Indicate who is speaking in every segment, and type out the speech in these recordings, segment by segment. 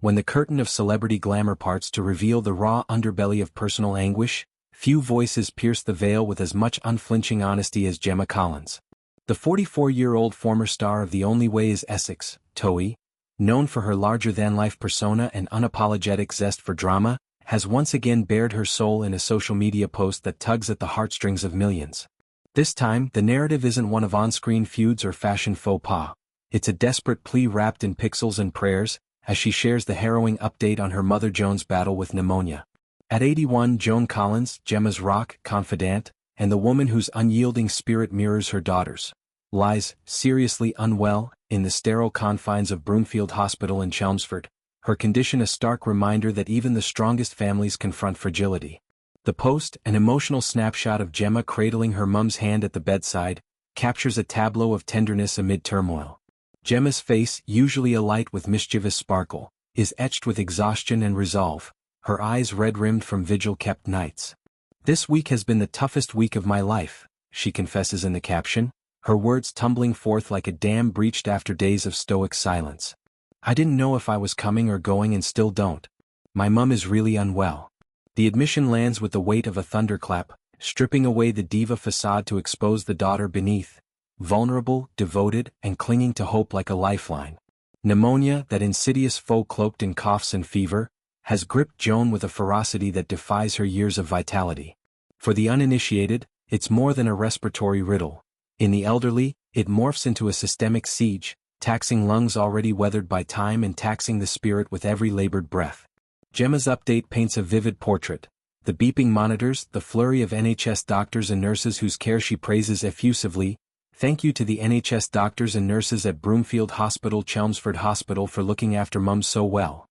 Speaker 1: When the curtain of celebrity glamour parts to reveal the raw underbelly of personal anguish, few voices pierce the veil with as much unflinching honesty as Gemma Collins. The 44-year-old former star of The Only Way is Essex, TOWIE, known for her larger-than-life persona and unapologetic zest for drama, has once again bared her soul in a social media post that tugs at the heartstrings of millions. This time, the narrative isn't one of on-screen feuds or fashion faux pas. It's a desperate plea wrapped in pixels and prayers, as she shares the harrowing update on her mother Joan's battle with pneumonia. At 81, Joan Collins, Gemma's rock confidant, and the woman whose unyielding spirit mirrors her daughter's, lies, seriously unwell, in the sterile confines of Broomfield Hospital in Chelmsford, her condition a stark reminder that even the strongest families confront fragility. The post, an emotional snapshot of Gemma cradling her mum's hand at the bedside, captures a tableau of tenderness amid turmoil. Gemma's face, usually alight with mischievous sparkle, is etched with exhaustion and resolve, her eyes red-rimmed from vigil-kept nights. "This week has been the toughest week of my life," she confesses in the caption, her words tumbling forth like a dam breached after days of stoic silence. "I didn't know if I was coming or going and still don't. My mum is really unwell." The admission lands with the weight of a thunderclap, stripping away the diva facade to expose the daughter beneath, vulnerable, devoted, and clinging to hope like a lifeline. Pneumonia, that insidious foe cloaked in coughs and fever, has gripped Joan with a ferocity that defies her years of vitality. For the uninitiated, it's more than a respiratory riddle. In the elderly, it morphs into a systemic siege, taxing lungs already weathered by time and taxing the spirit with every labored breath. Gemma's update paints a vivid portrait. The beeping monitors, the flurry of NHS doctors and nurses whose care she praises effusively. "Thank you to the NHS doctors and nurses at Broomfield Hospital, Chelmsford Hospital for looking after mum so well."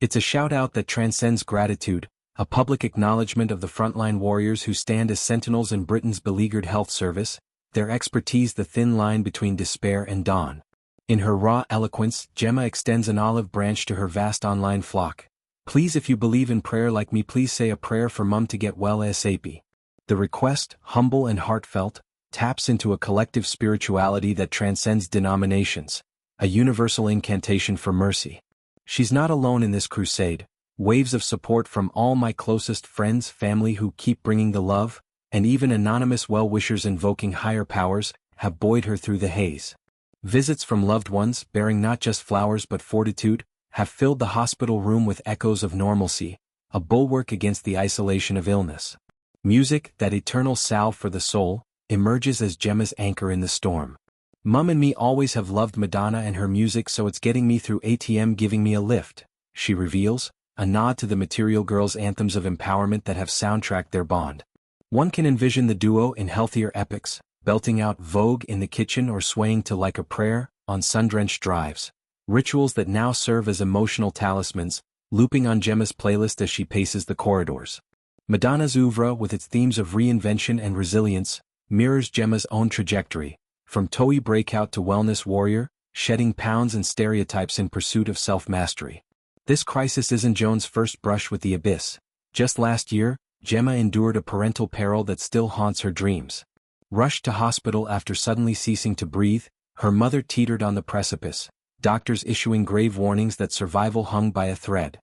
Speaker 1: It's a shout-out that transcends gratitude, a public acknowledgement of the frontline warriors who stand as sentinels in Britain's beleaguered health service, their expertise the thin line between despair and dawn. In her raw eloquence, Gemma extends an olive branch to her vast online flock. "Please, if you believe in prayer like me, please say a prayer for mum to get well ASAP." The request, humble and heartfelt, taps into a collective spirituality that transcends denominations, a universal incantation for mercy. She's not alone in this crusade. Waves of support from all my closest friends, family who keep bringing the love, and even anonymous well-wishers invoking higher powers, have buoyed her through the haze. Visits from loved ones, bearing not just flowers but fortitude, have filled the hospital room with echoes of normalcy, a bulwark against the isolation of illness. Music, that eternal salve for the soul, emerges as Gemma's anchor in the storm. "Mum and me always have loved Madonna and her music, so it's getting me through ATM, giving me a lift," she reveals, a nod to the Material Girls' anthems of empowerment that have soundtracked their bond. One can envision the duo in healthier epics, belting out Vogue in the kitchen or swaying to Like a Prayer on sun-drenched drives, rituals that now serve as emotional talismans, looping on Gemma's playlist as she paces the corridors. Madonna's oeuvre, with its themes of reinvention and resilience, mirrors Gemma's own trajectory, from TOWIE breakout to wellness warrior, shedding pounds and stereotypes in pursuit of self-mastery. This crisis isn't Joan's first brush with the abyss. Just last year, Gemma endured a parental peril that still haunts her dreams. Rushed to hospital after suddenly ceasing to breathe, her mother teetered on the precipice, doctors issuing grave warnings that survival hung by a thread.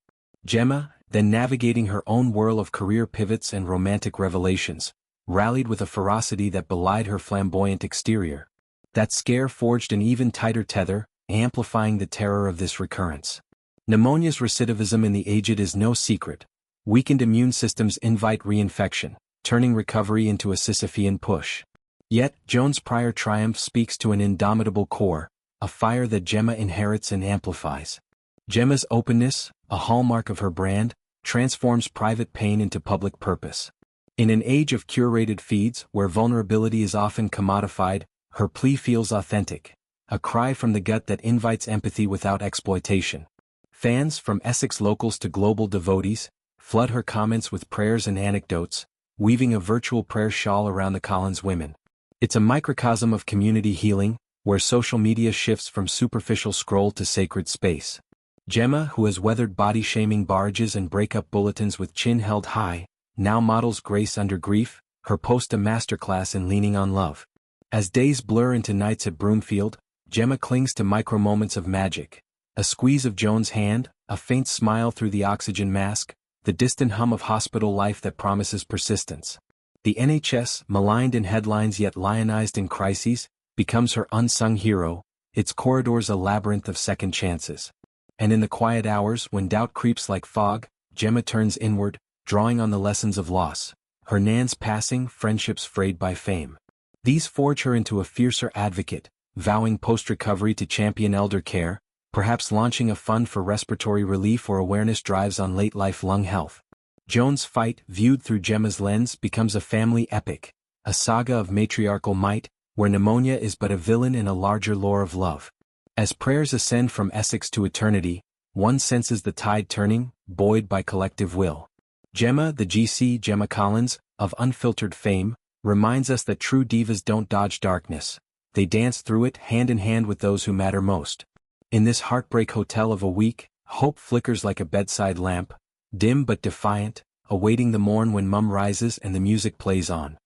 Speaker 1: Gemma, then navigating her own whirl of career pivots and romantic revelations, rallied with a ferocity that belied her flamboyant exterior. That scare forged an even tighter tether, amplifying the terror of this recurrence. Pneumonia's recidivism in the aged is no secret. Weakened immune systems invite reinfection, turning recovery into a Sisyphean push. Yet, Joan's prior triumph speaks to an indomitable core, a fire that Gemma inherits and amplifies. Gemma's openness, a hallmark of her brand, transforms private pain into public purpose. In an age of curated feeds where vulnerability is often commodified, her plea feels authentic, a cry from the gut that invites empathy without exploitation. Fans, from Essex locals to global devotees, flood her comments with prayers and anecdotes, weaving a virtual prayer shawl around the Collins women. It's a microcosm of community healing, where social media shifts from superficial scroll to sacred space. Gemma, who has weathered body-shaming barrages and breakup bulletins with chin held high, now models grace under grief, her post a masterclass in leaning on love. As days blur into nights at Broomfield, Gemma clings to micro-moments of magic. A squeeze of Joan's hand, a faint smile through the oxygen mask, the distant hum of hospital life that promises persistence. The NHS, maligned in headlines yet lionized in crises, becomes her unsung hero, its corridors a labyrinth of second chances. And in the quiet hours when doubt creeps like fog, Gemma turns inward, drawing on the lessons of loss, her nan's passing, friendships frayed by fame. These forge her into a fiercer advocate, vowing post-recovery to champion elder care, perhaps launching a fund for respiratory relief or awareness drives on late-life lung health. Joan's fight, viewed through Gemma's lens, becomes a family epic, a saga of matriarchal might, where pneumonia is but a villain in a larger lore of love. As prayers ascend from Essex to eternity, one senses the tide turning, buoyed by collective will. Gemma, the GC Gemma Collins, of unfiltered fame, reminds us that true divas don't dodge darkness, they dance through it hand in hand with those who matter most. In this heartbreak hotel of a week, hope flickers like a bedside lamp, dim but defiant, awaiting the morn when Mum rises and the music plays on.